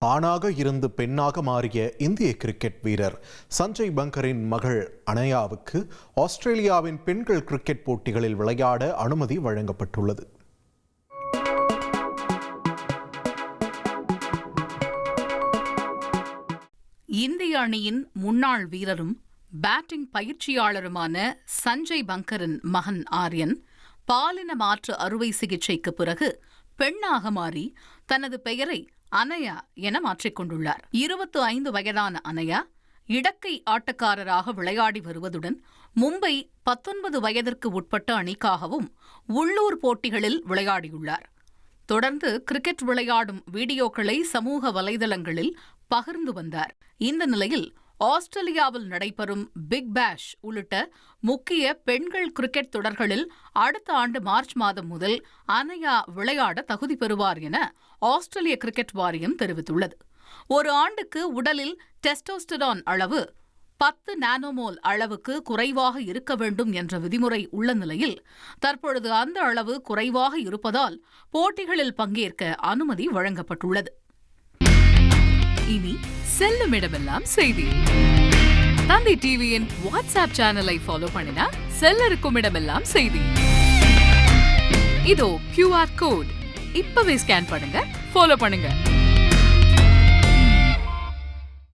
ஆணாக இருந்து பெண்ணாக மாறிய இந்திய கிரிக்கெட் வீரர் சஞ்சய் பங்கரின் மகள் அனயாவுக்கு ஆஸ்திரேலியாவின் பெண்கள் கிரிக்கெட் போட்டிகளில் விளையாட அனுமதி வழங்கப்பட்டுள்ளது. இந்திய அணியின் முன்னாள் வீரரும் பேட்டிங் பயிற்சியாளருமான சஞ்சய் பங்கரின் மகன் ஆர்யன் பாலின மாற்று அறுவை சிகிச்சைக்கு பிறகு பெண்ணாக மாறி தனது பெயரை அனயா என மாற்றிக்கொண்டுள்ளார். 25 வயதான அனயா இடக்கை ஆட்டக்காரராக விளையாடி வருவதுடன் மும்பை 19 வயதிற்கு உட்பட்ட அணிக்காகவும் உள்ளூர் போட்டிகளில் விளையாடியுள்ளார். தொடர்ந்து கிரிக்கெட் விளையாடும் வீடியோக்களை சமூக வலைதளங்களில் பகிர்ந்து வந்தார். இந்த நிலையில் ஆஸ்திரேலியாவில் நடைபெறும் பிக் பேஷ் உள்ளிட்ட முக்கிய பெண்கள் கிரிக்கெட் தொடர்களில் அடுத்த ஆண்டு மார்ச் மாதம் முதல் அனயா விளையாட தகுதி பெறுவார் என ஆஸ்திரேலிய கிரிக்கெட் வாரியம் தெரிவித்துள்ளது. ஒரு ஆண்டுக்கு உடலில் டெஸ்டோஸ்டெரான் அளவு 10 நானோமோல் அளவுக்கு குறைவாக இருக்க வேண்டும் என்ற விதிமுறை உள்ள நிலையில் தற்பொழுது அந்த அளவு குறைவாக இருப்பதால் போட்டிகளில் பங்கேற்க அனுமதி வழங்கப்பட்டுள்ளது. இனி செல்லும் இடமெல்லாம் செய்தி. தந்தி டிவியின் வாட்ஸ்அப் சேனலை ஃபாலோ பண்ணினா செல்ல இருக்கும் இடமெல்லாம் செய்தி. இதோ QR கோட் இப்பவே ஸ்கேன் பண்ணுங்க, ஃபாலோ பண்ணுங்க.